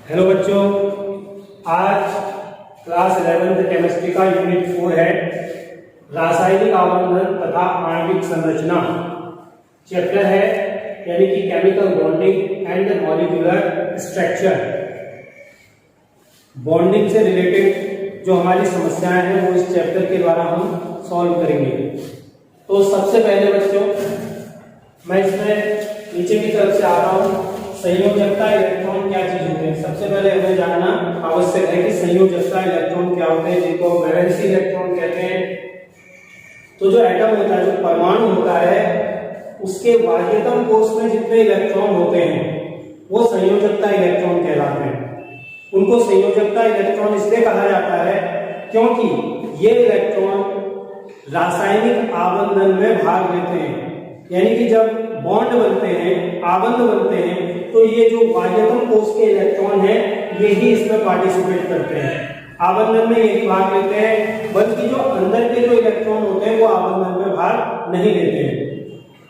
Hello बच्चों, आज class 11th chemistry का यूनिट 4 है रासायनिक आबंधन तथा आणविक संरचना। चैप्टर है यानी कि chemical bonding and molecular structure. Bonding से रिलेटेड जो हमारी समस्याएं हैं वो इस चैप्टर के द्वारा हम सॉल्व करेंगे। तो सबसे पहले बच्चों मैं इसमें नीचे की तरफ से आ रहा हूँ। संयोजकता इलेक्ट्रॉन क्या चीज होते हैं, सबसे पहले हमें जानना आवश्यक है कि संयोजकता इलेक्ट्रॉन क्या होते हैं, जिनको वैलेंसी इलेक्ट्रॉन कहते हैं। तो जो एटम होता है, जो परमाणु होता है, उसके बाह्यतम कोश में जितने इलेक्ट्रॉन होते हैं वो संयोजकता इलेक्ट्रॉन कहलाते हैं। उनको संयोजकता इलेक्ट्रॉन इसलिए कहा जाता है क्योंकि ये इलेक्ट्रॉन रासायनिक आबंधन में भाग लेते हैं। यानी कि जब बॉन्ड बनते हैं, आबंध बनते हैं, तो ये जो बाह्यतम कोश के इलेक्ट्रॉन हैं यही इसमें पार्टिसिपेट करते हैं, आबंधन में यही भाग लेते हैं। बल्कि जो अंदर के जो इलेक्ट्रॉन होते हैं वो आबंधन में भाग नहीं लेते हैं।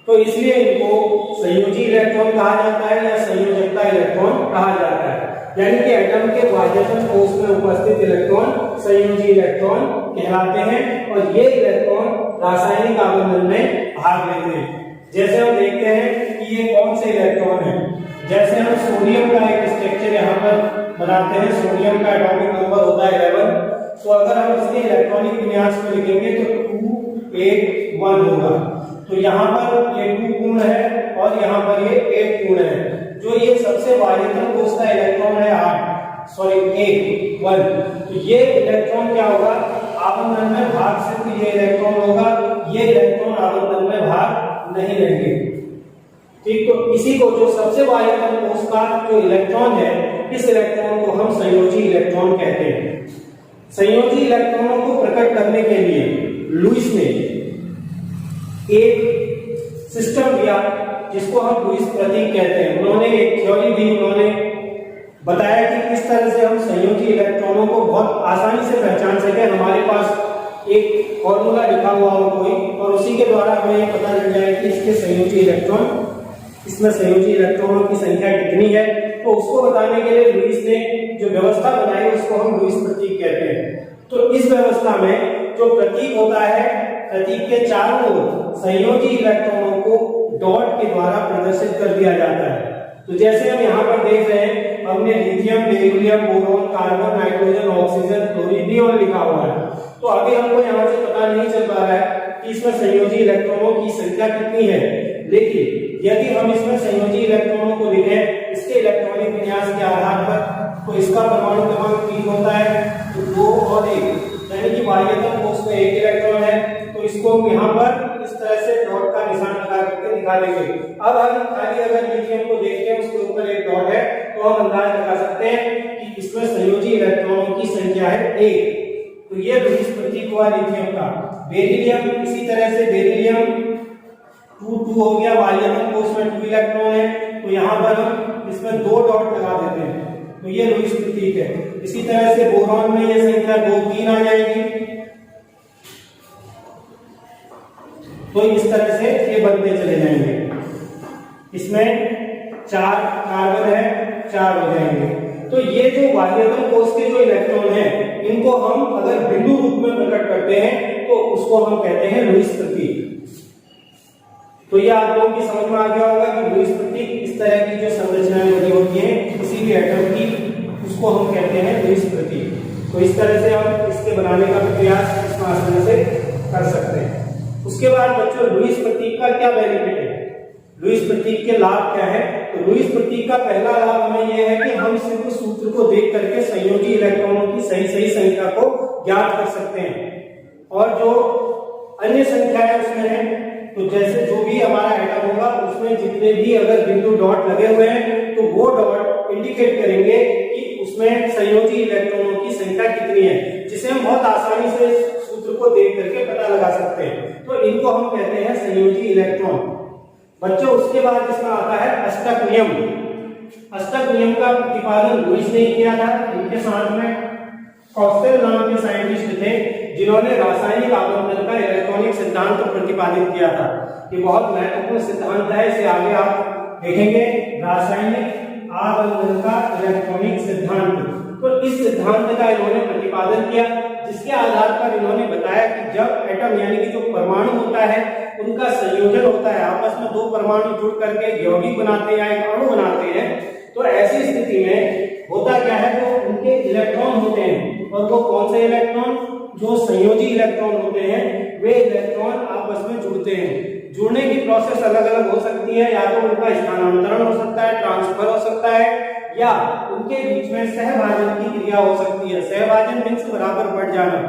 तो इसलिए इनको संयोजी इलेक्ट्रॉन कहा जाता है या संयोजकता इलेक्ट्रॉन कहा जाता है। यानी कि एटम के बाह्यतम कोश में उपस्थित इलेक्ट्रॉन संयोजी इलेक्ट्रॉन कहलाते हैं और ये इलेक्ट्रॉन रासायनिक आबंधन में भाग लेते हैं। जैसे हम देखते हैं कि ये कौन से इलेक्ट्रॉन है। जैसे हम सोडियम का एक स्ट्रक्चर यहाँ पर बनाते हैं, सोडियम का एटॉमिक नंबर होता है 11। तो अगर हम इसके इलेक्ट्रॉनिक विन्यास को लिखेंगे तो 281 होगा। तो यहाँ पर ये 2 पूर्ण है और यहाँ पर ये 8 पूर्ण है। जो ये सबसे बाह्यतम कोश का इलेक्ट्रॉन है 1। तो ये इलेक्ट्रॉन क्या होगा, आबंधन में भाग सिर्फ ये इलेक्ट्रॉन होगा, ये इलेक्ट्रॉन आबंधन में भाग नहीं लेंगे। ठीक, तो इसी को जो सबसे बाह्यतम कोश का जो इलेक्ट्रॉन है, इस इलेक्ट्रॉन को हम संयोजी इलेक्ट्रॉन कहते हैं। संयोजी इलेक्ट्रॉनों को प्रकट करने के लिए लुईस ने एक सिस्टम दिया जिसको हम लुईस प्रतीक कहते हैं। उन्होंने एक थ्योरी दी, उन्होंने बताया कि किस तरह से हम संयोजी इलेक्ट्रॉनों को बहुत आसानी से पहचान सके। हमारे पास एक फॉर्मूला लिखा हुआ हो कोई, और उसी के द्वारा हमें ये पता चल जाए कि इसके संयोजी इलेक्ट्रॉन, इसमें संयोजी इलेक्ट्रॉनों की संख्या कितनी है। तो उसको बताने के लिए लुईस ने जो व्यवस्था बनाई उसको हम लुईस प्रतीक कहते हैं। तो इस व्यवस्था में जो प्रतीक होता है, प्रतीक के चारों ओर संयोजी इलेक्ट्रॉनों को डॉट के द्वारा प्रदर्शित कर दिया जाता है। तो जैसे हम यहाँ पर देख रहे हैं, हमने lithium, beryllium, boron, carbon, nitrogen, oxygen, chlorine, neon लिखा हुआ है। तो अभी हमको यहाँ से पता नहीं चल पा रहा है कि इसमें संयोजी इलेक्ट्रॉनों की संख्या कितनी है। लेकिन यदि हम इसमें संयोजी इलेक्ट्रॉनों को लिखें इसके इलेक्ट्रॉनिक विन्यास के आधार पर, तो इसका परमाणु क्रमांक 3 होता है। तो 2 और 1, यानी कि बाह्यतम कोश में 1 इलेक्ट्रॉन है। तो इसको हम यहाँ पर इस तरह से डॉट का निशान लगा करके दिखा देंगे। अब हम खाली अगर लिथियम को देखते हैं, उसके ऊपर एक डॉट है, तो हम अंदाज लगा सकते हैं कि इसमें संयोजी इलेक्ट्रॉनों की संख्या है 1। तो ये लुईस प्रतीक हुआ लिथियम का। बेरिलियम इसी तरह से, बेरिलियम 2 हो गया, बाह्यतम कोश में 2 इलेक्ट्रॉन है। तो यहाँ पर हम इसमें 2 डॉट लगा देते हैं, तो ये लुईस प्रतीक है। इसी तरह से बोरॉन में ये संख्या 2, 3 आ जाएगी। तो इस तरह से ये बनते चले जाएंगे। इसमें 4 कार्बन है, 4 हो जाएंगे। तो ये जो बाह्यतम कोश के जो इलेक्ट्रॉन है, इनको हम अगर बिंदु रूप में प्रकट करते हैं तो उसको हम कहते हैं लुईस प्रतीक। तो ये आप लोगों की समझ में आ गया होगा कि लुईस प्रतीक इस तरह की जो संरचनाएं बनी होती हैं किसी भी एटम की, उसको हम कहते हैं लुईस प्रतीक। तो इस तरह से हम इसके बनाने का प्रयास इस आसानी से कर सकते हैं। उसके बाद बच्चों, लुईस प्रतीक का क्या बेनिफिट है, लुईस प्रतीक के लाभ क्या है। तो लुईस प्रतीक का पहला लाभ हमें यह है कि हम सिर्फ सूत्र को देख करके संयोजी इलेक्ट्रॉनों की सही संख्या को ज्ञात कर सकते हैं। और जो अन्य संख्या है उसमें है, तो जैसे जो भी हमारा एटम होगा उसमें जितने भी अगर बिंदु डॉट लगे हुए हैं, तो वो डॉट इंडिकेट करेंगे कि उसमें संयोजी इलेक्ट्रॉनों की संख्या कितनी है, जिसे हम बहुत आसानी से सूत्र को देख करके पता लगा सकते हैं। तो इनको हम कहते हैं संयोजी इलेक्ट्रॉन। बच्चों, उसके बाद इसमें आता है अष्टक नियम। अष्टक नियम का प्रतिपादन लुईस ने किया था। इनके साथ में कॉस्टेल नाम के साइंटिस्ट थे जिन्होंने रासायनिक आबंधन का इलेक्ट्रॉनिक सिद्धांत प्रतिपादित किया था। ये बहुत महत्वपूर्ण सिद्धांत है, इसे आगे आप देखेंगे। रासायनिक आबंधन का इलेक्ट्रॉनिक सिद्धांत। तो इस सिद्धांत का इन्होंने प्रतिपादन किया, जिसके आधार पर इन्होंने बताया कि जब एटम यानी कि जो परमाणु होता है उनका संयोजन होता है, आपस में दो परमाणु जुड़ करके यौगिक बनाते हैं या एक अणु बनाते हैं, तो ऐसी स्थिति में होता क्या है, तो उनके इलेक्ट्रॉन होते हैं, और वो कौन से इलेक्ट्रॉन, जो संयोजी इलेक्ट्रॉन होते हैं वे इलेक्ट्रॉन आपस में जुड़ते हैं। जुड़ने की प्रोसेस अलग अलग हो सकती है, या तो उनका स्थानांतरण हो सकता है, ट्रांसफर हो सकता है, या उनके बीच में सहभाजन की क्रिया हो सकती है। सहभाजन मींस बराबर बढ़ जाना।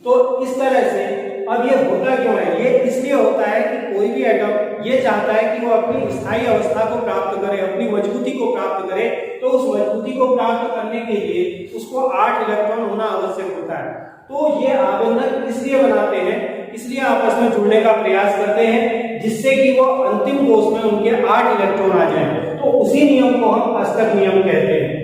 तो इस तरह से अब ये होता क्यों है, ये इसलिए होता है कि कोई भी एटम ये चाहता है कि वो अपनी स्थायी अवस्था को प्राप्त करे, अपनी मजबूती को प्राप्त करे, तो उस मजबूती को प्राप्त करने के लिए उसको 8 इलेक्ट्रॉन होना आवश्यक होता है। तो ये आबंधन इसलिए बनाते हैं, इसलिए आपस में जुड़ने का प्रयास करते हैं, जिससे कि वो अंतिम कोष में उनके 8 इलेक्ट्रॉन आ जाएं। तो उसी नियम को हम अष्टक नियम कहते हैं।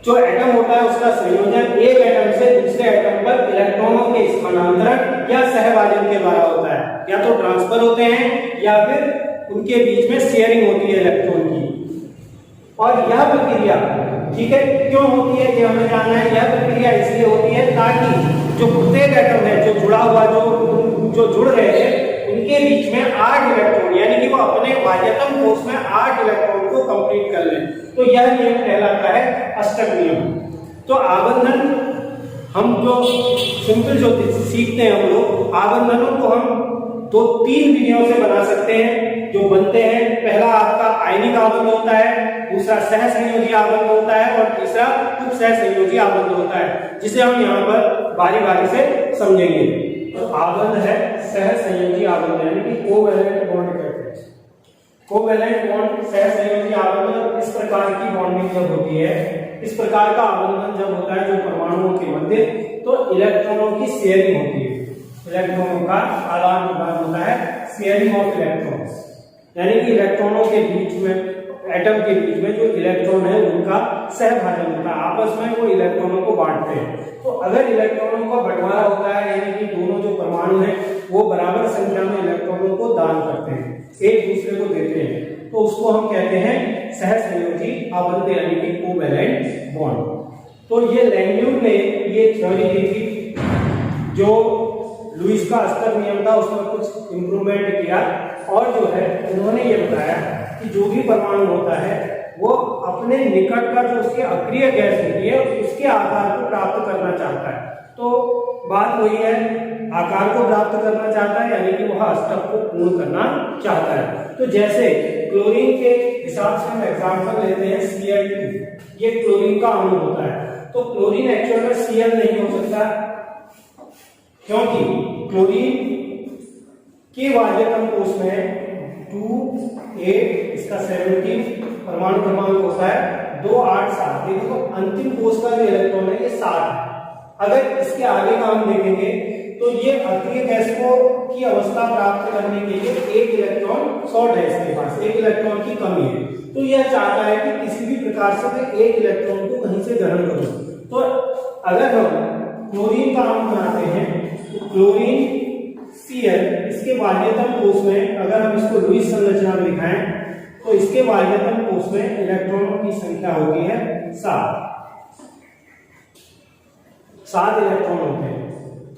जो एटम होता है उसका संयोजन एक एटम से दूसरे एटम पर इलेक्ट्रॉनों के स्थानांतरण या सहभाजन के द्वारा होता है, या तो ट्रांसफर होते हैं या फिर उनके बीच में शेयरिंग होती है इलेक्ट्रॉन की। और यह प्रक्रिया ठीक है क्यों होती है, ये हमें जानना है। यह प्रक्रिया इसलिए होती है ताकि जो प्रत्येक एटम है, जो जुड़ा हुआ जो जुड़ रहे हैं, उनके बीच में 8 इलेक्ट्रॉन यानी कि वो अपने बाह्यतम कोष में 8 इलेक्ट्रॉन को कंप्लीट कर लें। तो यह नियम कहलाता है अष्टक नियम। तो आबंधन हम जो सिंपल जो सीखते हैं हम लोग, आबंधनों को हम 2-3 विधियों से बना सकते हैं जो बनते हैं। पहला आपका आयनिक आबंध होता है, दूसरा सहसंयोजी आबंध होता है, और तीसरा उप सहसंयोजी आबंध होता है, जिसे हम यहाँ पर बारी बारी से समझेंगे। तो आबंध है सहसंयोजी आबंध यानी कि कोवैलेंट बॉन्ड कहते हैं। कोवैलेंट बॉन्ड सहसंयोजी आबंध इस प्रकार की बॉन्डिंग जब होती है, इस प्रकार का आबंधन जब होता है जो परमाणुओं के मध्य, तो इलेक्ट्रॉनों की शेयरिंग होती है, इलेक्ट्रॉनों का आदान प्रदान होता है, शेयरिंग ऑफ इलेक्ट्रॉन्स, यानी कि इलेक्ट्रॉनों के बीच में, एटम के बीच में जो इलेक्ट्रॉन है उनका सहभाजन होता है, आपस में वो इलेक्ट्रॉनों को बांटते हैं। तो अगर इलेक्ट्रॉनों का बंटवारा होता है यानी कि दोनों जो परमाणु हैं वो बराबर संख्या में इलेक्ट्रॉनों को दान करते हैं, एक दूसरे को देते हैं, तो उसको हम कहते हैं सहसंयोजी आबंध यानी कि कोवैलेंट बॉन्ड। तो ये लैंगम्यूर ने ये थ्योरी दी थी, जो लुईस का अष्टक नियम था उसमें कुछ इंप्रूवमेंट किया, और जो है उन्होंने ये बताया कि जो भी परमाणु होता है वो अपने निकट का जो उसकी अक्रिय गैस होती है उसके आकार को प्राप्त करना चाहता है। तो बात वही है, आकार को प्राप्त करना चाहता है यानी कि वह अष्टक को पूर्ण करना चाहता है। तो जैसे क्लोरीन के हिसाब से हम एग्जांपल लेते हैं Cl2, ये क्लोरीन का अणु होता है। तो क्लोरीन एक्चुअल में Cl नहीं हो सकता, क्योंकि क्लोरीन के बाह्यतम कोष में 2, 8, इसका 17 परमाणु क्रमांक होता है, 2, 8, 7। देखो तो अंतिम कोष का जो इलेक्ट्रॉन है ये 7 है। अगर इसके आगे का हम देखेंगे तो ये अक्रिय गैस को की अवस्था प्राप्त करने के लिए एक इलेक्ट्रॉन शॉर्ट है, इसके पास एक इलेक्ट्रॉन की कमी है। तो यह चाहता है कि किसी भी प्रकार से मैं एक इलेक्ट्रॉन को कहीं से ग्रहण करूं। तो अगर हम क्लोरीन का अणु बनाते हैं तो क्लोरीन Cl, इसके बाह्यतम कोष में अगर हम इसको लुईस संरचना में दिखाएं तो इसके बाह्यतम कोष में इलेक्ट्रॉनों की संख्या होगी है 7 इलेक्ट्रॉन होते हैं,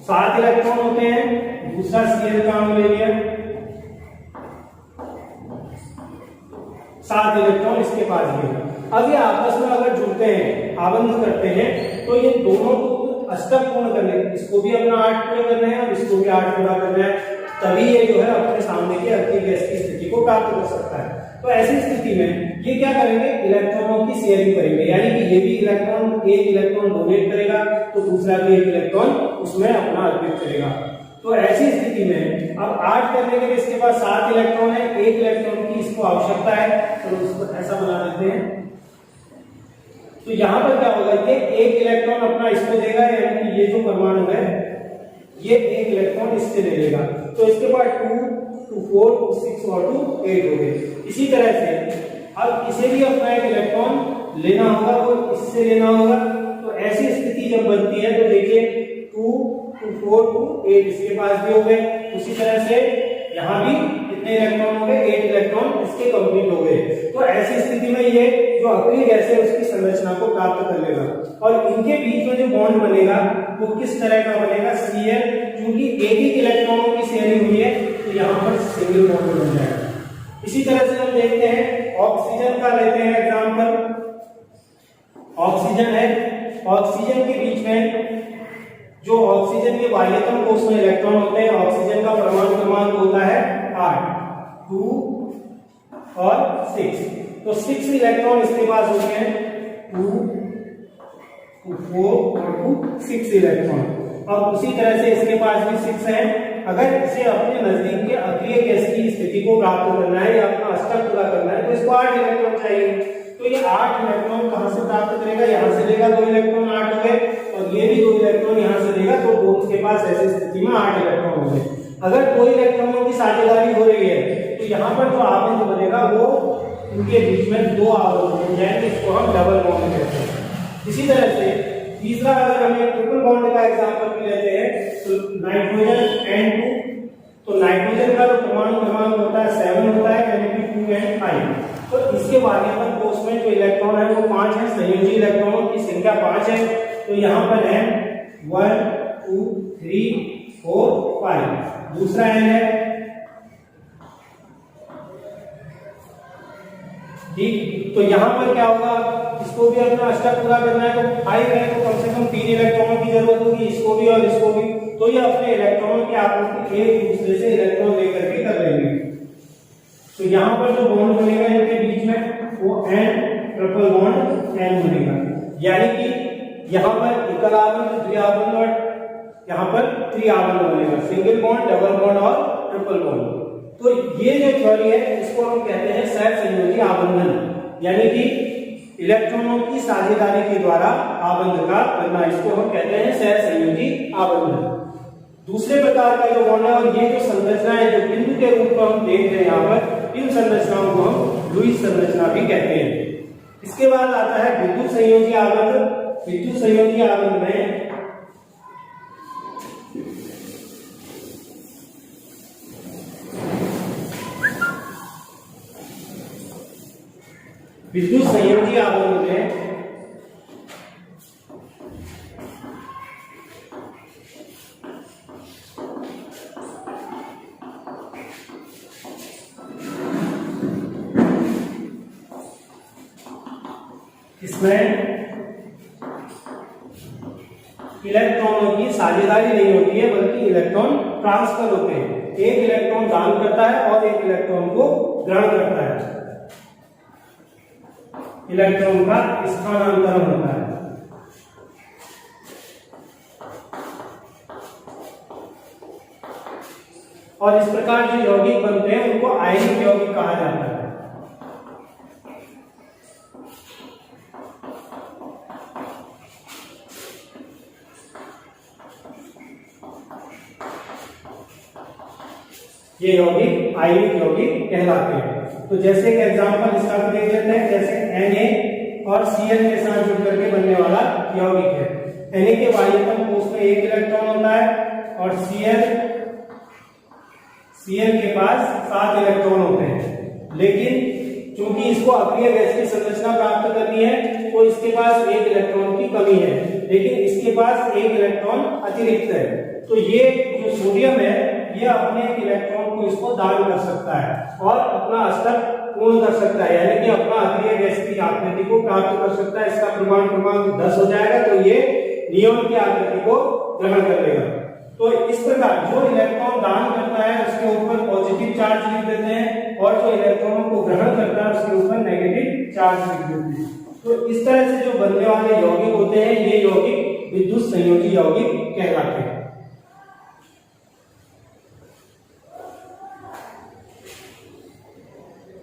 7 इलेक्ट्रॉन होते हैं। दूसरा Cl का अणु ले लिया, 7 इलेक्ट्रॉन इसके पास भी है। अब ये आपस में अगर जुड़ते हैं, आबंध करते हैं, तो ये दोनों अष्टक पूर्ण करने, इसको भी अपना 8 पूरा करना है और इसको भी 8 पूरा करना है, तभी ये जो है अपने सामने की अक्रिय गैस की स्थिति को प्राप्त कर सकता है। तो ऐसी स्थिति में ये क्या करेंगे, इलेक्ट्रॉनों की शेयरिंग करेंगे, यानी कि ये भी इलेक्ट्रॉन एक इलेक्ट्रॉन डोनेट करेगा तो दूसरा भी एक इलेक्ट्रॉन उसमें अपना अर्पित करेगा। तो ऐसी स्थिति में अब 8 करने के लिए इसके पास 7 इलेक्ट्रॉन है, एक इलेक्ट्रॉन की इसको आवश्यकता है, तो उसको ऐसा बना देते हैं। तो यहाँ पर क्या होगा, ये एक इलेक्ट्रॉन अपना इसको देगा, यानी कि ये जो परमाणु है ये एक इलेक्ट्रॉन इससे ले लेगा, तो इसके पास 2, 2, 4, 2, 6 और 2, 8 हो गए। इसी तरह से अब इसे भी अपना एक इलेक्ट्रॉन लेना होगा, वो इससे लेना होगा। तो ऐसी स्थिति जब बनती है तो देखिए 2, 2, 4, 2, 8 इसके पास भी हो गए। उसी तरह से यहाँ भी कितने इलेक्ट्रॉन हो गए, 8 इलेक्ट्रॉन इसके कंप्लीट हो गए। तो ऐसी स्थिति में ये जो अक्रिय गैस है उसकी संरचना को प्राप्त कर लेगा और इनके बीच में जो बॉन्ड बनेगा वो किस तरह का बनेगा, Cl, क्योंकि एक ही इलेक्ट्रॉनों की शेयरिंग हुई है तो यहाँ पर सिंगल बॉन्ड बन जाएगा। इसी तरह से हम देखते हैं ऑक्सीजन का लेते हैं एग्जांपल। ऑक्सीजन है, ऑक्सीजन के बीच में जो ऑक्सीजन के बाह्यतम कोश में इलेक्ट्रॉन होते हैं, ऑक्सीजन का परमाणु क्रमांक होता है 8, 2 और 6। तो 6 इलेक्ट्रॉन इसके पास होते हैं, 2, 4 और 6 इलेक्ट्रॉन। अब उसी तरह से इसके पास भी 6 है। अगर इसे अपने नजदीक के अक्रिय गैस की स्थिति को प्राप्त करना है या अपना अष्टक पूरा करना है तो इसको 8 इलेक्ट्रॉन चाहिए। तो ये 8 इलेक्ट्रॉन कहां से प्राप्त करेगा, यहां से लेगा, 2 इलेक्ट्रॉन 8 हो गए और ये भी 2 इलेक्ट्रॉन यहां से लेगा, तो दोनों के पास ऐसी स्थिति में 8 इलेक्ट्रॉन हो गए। अगर 2 इलेक्ट्रॉनों की साझेदारी हो रही है तो यहाँ पर जो आबंध बनेगा वो इनके बीच में 2 आबंध बन जाएंगे, इसको हम डबल बॉन्ड कहते हैं। इसी तरह से तीसरा अगर हमें ट्रिपल बॉन्ड का एग्जांपल भी लेते हैं तो नाइट्रोजन N2, तो नाइट्रोजन का जो परमाणु क्रमांक होता है 7 होता है, यानी कि 2n5। तो इसके बाह्यतम कोश में जो इलेक्ट्रॉन है वो 5 है, संयोजी इलेक्ट्रॉनों की संख्या 5 है। तो यहाँ पर है 1 2 3 4 5। दूसरा n है, ठीक। तो यहाँ पर क्या होगा, इसको भी अपना अष्टक पूरा करना है तो 5 है, तो कम से कम 3 इलेक्ट्रॉनों की जरूरत होगी, इसको भी और इसको भी। तो ये अपने इलेक्ट्रॉनों की आपूर्ति एक दूसरे से इलेक्ट्रॉन लेकर के कर लेंगे। तो यहाँ पर जो बॉन्ड बनेगा इनके बीच में वो n ट्रिपल बॉन्ड n बनेगा, यानी कि यहाँ पर एकल आबंध, द्विआबंध और यहाँ पर त्रिआबंध बनेगा, सिंगल बॉन्ड, डबल बॉन्ड और ट्रिपल बॉन्ड। तो ये जो थ्योरी है इसको हम कहते हैं सहसंयोजी आबंधन, यानी कि इलेक्ट्रॉनों की साझेदारी के द्वारा आबंध का बनना, इसको हम कहते हैं सहसंयोजी आबंधन। दूसरे प्रकार का जो बॉन्ड है और ये जो संरचना है जो बिंदु के रूप में हम देख रहे हैं यहाँ पर, इन संरचनाओं को हम लुईस संरचना भी कहते हैं। इसके बाद आता है विद्युत संयोजी आबंध। विद्युत संयोजी आबंध में विद्युत संयोजी आबंध में इसमें इलेक्ट्रॉनों की साझेदारी नहीं होती है बल्कि इलेक्ट्रॉन ट्रांसफर होते हैं। एक इलेक्ट्रॉन दान करता है और एक इलेक्ट्रॉन को ग्रहण करता है, इलेक्ट्रॉन का स्थानांतरण होता है। और इस प्रकार जो यौगिक बनते हैं उनको आयनिक यौगिक कहा जाता है। ये यौगिक आयनिक यौगिक कहलाते हैं। तो जैसे कि एग्जांपल इसका भी देख लेते हैं, जैसे Na और Cl के साथ जुड़ करके बनने वाला यौगिक है। Na के बाह्यतम कोश में 1 इलेक्ट्रॉन होता है और Cl के पास 7 इलेक्ट्रॉन होते हैं, लेकिन चूंकि इसको अक्रिय गैस की संरचना प्राप्त करनी है तो इसके पास 1 इलेक्ट्रॉन की कमी है, लेकिन इसके पास 1 इलेक्ट्रॉन अतिरिक्त है। तो ये जो सोडियम है ये अपने एक इलेक्ट्रॉन को इसको दान कर सकता है और अपना अष्टक पूर्ण कर सकता है, यानी कि अपना अक्रिय गैस की आकृति को प्राप्त कर सकता है। इसका परमाणु क्रमांक 10 हो जाएगा, तो ये नियॉन की आकृति को ग्रहण कर लेगा। तो इस प्रकार जो इलेक्ट्रॉन दान करता है उसके ऊपर पॉजिटिव चार्ज लिख देते हैं और जो इलेक्ट्रॉनों को ग्रहण करता है उसके ऊपर नेगेटिव चार्ज लिख देते हैं। तो इस तरह से जो बनने वाले यौगिक होते हैं ये यौगिक विद्युत संयोजी यौगिक कहलाते हैं।